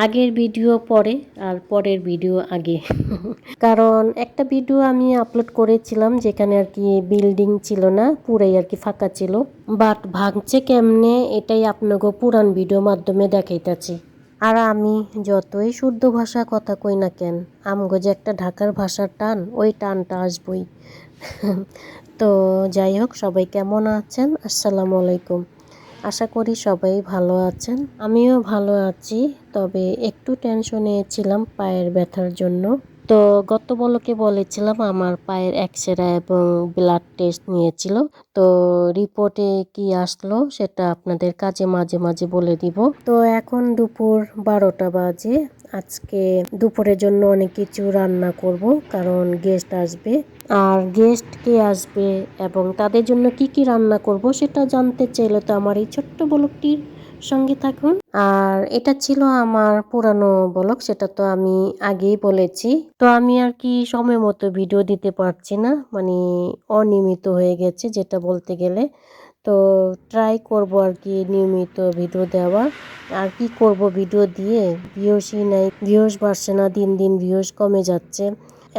আগের ভিডিও পরে আর পরের ভিডিও আগে। কারণ একটা ভিডিও আমি আপলোড করেছিলাম যেখানে আর কি বিল্ডিং ছিল না, পুরাই আর কি ফাঁকা ছিল। বাট ভাঙছে কেমনে এটাই আপনাকে পুরান ভিডিও মাধ্যমে দেখাইতেছি। আর আমি যতই শুদ্ধ ভাষা কথা কই না কেন, আমগো যে একটা ঢাকার ভাষার টান, ওই টানটা আসবই। তো যাই হোক, সবাই কেমন আছেন? আসসালামু আলাইকুম। আশা করি সবাই ভালো আছেন। আমিও ভালো আছি, তবে একটু টেনশনে ছিলাম পায়ের ব্যথার জন্য। তো গত বলকে বলেছিলাম আমার পায়ের এক্সরে এবং ব্লাড টেস্ট নিয়েছিল। তো রিপোর্টে কি আসলো সেটা আপনাদের কাছে মাঝে মাঝে বলে দিব। তো এখন দুপুর 12টা বাজে। আজকে দুপুরের জন্য অনেক কিছু রান্না করব, কারণ গেস্ট আসবে। আর গেস্ট কে আসবে এবং তাদের জন্য কি কি রান্না করব সেটা জানতে চাইলে তো আমার এই ছোট্ট ব্লগটির সঙ্গে থাকুন। আর এটা ছিল আমার পুরানো ব্লগ, সেটা তো আমি আগেই বলেছি। তো আমি আর কি সময় মতো ভিডিও দিতে পারছি না, মানে অনিয়মিত হয়ে গেছে যেটা বলতে গেলে। তো ট্রাই করব আর কি নিয়মিত ভিডিও দেওয়া। আর কি করব, ভিডিও দিয়ে ভিউসই নাই, ভিউস বাড়ছে না, দিন দিন ভিউস কমে যাচ্ছে।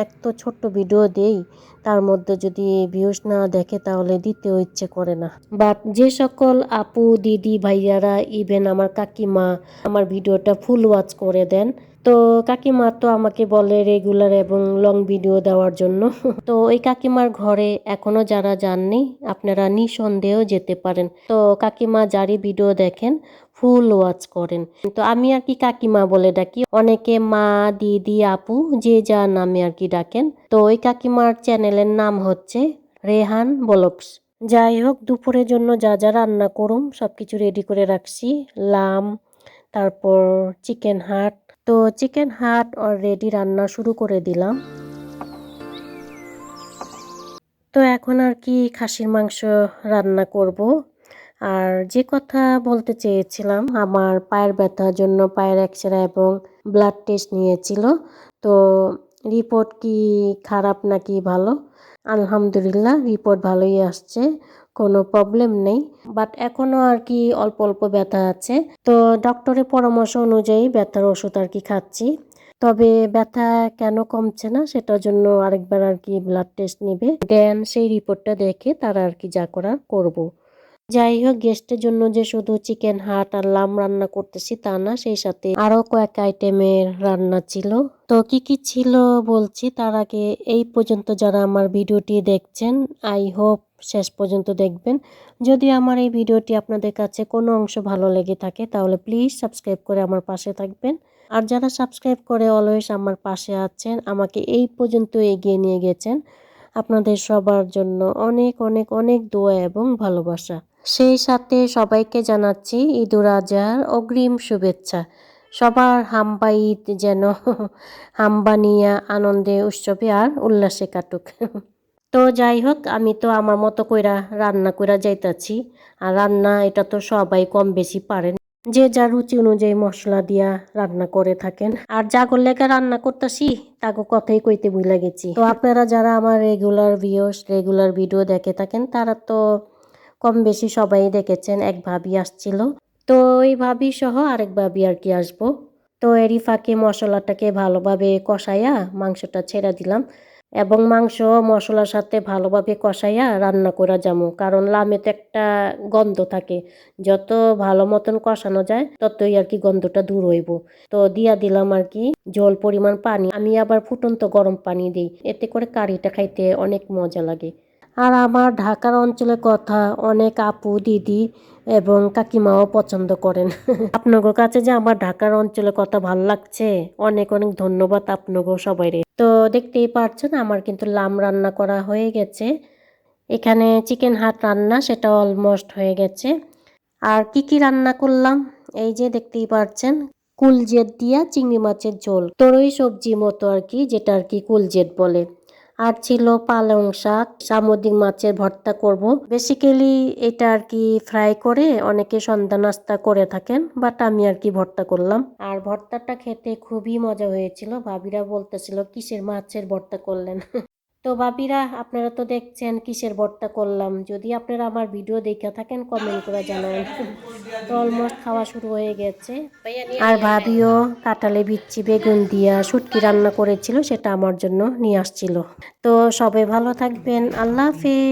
এক তো ছোট্ট ভিডিও দেই, তার মধ্যে যদি ভিউস না দেখে তাহলে দিতেও ইচ্ছে করে না। বাট যে সকল আপু দিদি ভাইয়ারা, ইভেন আমার কাকিমা আমার ভিডিওটা ফুল ওয়াচ করে দেন, তো কাকিমা তো আমাকে বলে রেগুলার এবং লং ভিডিও দেওয়ার জন্য। তো ওই কাকিমার ঘরে এখনো যারা যাননি, আপনারা নিঃসন্দেহ যেতে পারেন। তো কাকিমা যারই ভিডিও দেখেন ফুল ওয়াচ করেন। তো আমি আর কি কাকিমা বলে ডাকি, অনেকে মা, দিদি, আপু যে যা নামে আর কি ডাকেন। তো ওই কাকিমার চ্যানেলের নাম হচ্ছে রেহান ব্লগস। যাই হোক, দুপুরের জন্য যা যা রান্না করুম সবকিছু রেডি করে রাখছি। লাম, তারপর চিকেন হাট। তো চিকেন হাট অলরেডি রান্না শুরু করে দিলাম। তো এখন আর কি খাসির মাংস রান্না করব। আর যে কথা বলতে চেয়েছিলাম, আমার পায়ের ব্যথার জন্য পায়ের এক্সরে এবং ব্লাড টেস্ট নিয়েছিল। তো রিপোর্ট কি খারাপ নাকি ভালো? আলহামদুলিল্লাহ, রিপোর্ট ভালোই আসছে, কোনো প্রবলেম নেই। বাট এখনো আর কি অল্প অল্প ব্যথা আছে। তো ডক্টরের পরামর্শ অনুযায়ী ব্যথার ওষুধ আর কি খাচ্ছি। তবে ব্যথা কেন কমছে না সেটার জন্য আরেকবার আর কি ব্লাড টেস্ট নিবে, দেন সেই রিপোর্টটা দেখে তারা আর কি যা করার করব। যাই হোক, গেস্টের জন্য যে শুধু চিকেন হাট আর লাম রান্না করতেছি তা না, সেই সাথে আরো কয়েক আইটেমের রান্না ছিল। তো কি কি ছিল বলছি, তার আগে এই পর্যন্ত যারা আমার ভিডিওটি দেখছেন, আই হোপ শেষ পর্যন্ত দেখবেন। যদি আমার এই ভিডিওটি আপনাদের কাছে কোনো অংশ ভালো লেগে থাকে তাহলে প্লিজ সাবস্ক্রাইব করে আমার পাশে থাকবেন। আর যারা সাবস্ক্রাইব করে অলওয়েজ আমার পাশে আছেন, আমাকে এই পর্যন্ত এগিয়ে নিয়ে গেছেন, আপনাদের সবার জন্য অনেক অনেক অনেক দোয়া এবং ভালোবাসা। সেই সাথে সবাইকে জানাচ্ছি ঈদুল আজহার অগ্রিম শুভেচ্ছা। সবার হাম্বা ঈদ যেন হাম্বানিয়া আনন্দে, উৎসবে আর উল্লাসে কাটুক। তো যাই হোক, আমি তো আমার মতো কইরা রান্না কইরা যাইতাছি। আর রান্না এটা তো সবাই কম বেশি পারেন, যে যার রুচি অনুযায়ী মশলা দিয়া রান্না করে থাকেন। আর জাগর লেগা রান্না করতেছি তাকে কথাই কইতে ভুলে গেছি। তো আপনারা যারা আমার রেগুলার ভিডিও দেখে থাকেন, তারা তো কম বেশি সবাই দেখেছেন এক ভাবি আসছিল। তো ওই ভাবি সহ আরেক ভাবি আর কি আসবো। তো এরই ফাঁকে মশলাটাকে ভালোভাবে কষাইয়া মাংসটা ছেড়ে দিলাম, এবং মাংস মশলার সাথে ভালোভাবে কষাইয়া রান্না করা যাবো, কারণ লামে তো একটা গন্ধ থাকে। যত ভালো মতন কষানো যায় ততই আর কি গন্ধটা দূর হইব। তো দিয়া দিলাম আর কি জল পরিমাণ পানি, আমি আবার ফুটন্ত গরম পানি দিই, এতে করে কারিটা খাইতে অনেক মজা লাগে। আর আমার ঢাকার অঞ্চলের কথা অনেক আপু দিদি এবং কাকিমাও পছন্দ করেন। আপনাদের কাছে যে আমার ঢাকার অঞ্চলের কথা ভালো লাগছে, অনেক অনেক ধন্যবাদ আপনাকে সবাই। তো দেখতেই পাচ্ছেন আমার কিন্তু লাম রান্না করা হয়ে গেছে। এখানে চিকেন হাট রান্না সেটা অলমোস্ট হয়ে গেছে। আর কি কি রান্না করলাম এই যে দেখতেই পাচ্ছেন, কুলজেট দিয়া চিংড়ি মাছের ঝোল, তরই সবজি মতো আর কি, যেটা আর কি কুলজেট বলে। আর ছিল পালং শাক, সামুদ্রিক মাছের ভর্তা করব। বেসিক্যালি এটা আর কি ফ্রাই করে অনেকে সন্ধ্যা নাস্তা করে থাকেন, বাট আমি আর কি ভর্তা করলাম। আর ভর্তাটা খেতে খুবই মজা হয়েছিল, ভাবিরা বলতেছিল কিসের মাছের ভর্তা করলেন। তো তো ভাবিরা, আপনারা তো দেখছেন কিসের ভর্তা করলাম। যদি আপনারা আমার ভিডিও দেখে থাকেন কমেন্ট করে জানান। তো অলমোস্ট খাওয়া শুরু হয়ে গেছে। আর ভাবিও কাঁঠালে বিচি বেগুন দিয়া শুটকি রান্না করেছিল, সেটা আমার জন্য নিয়ে আসছিল। তো সবাই ভালো থাকবেন। আল্লাহ হাফেজ।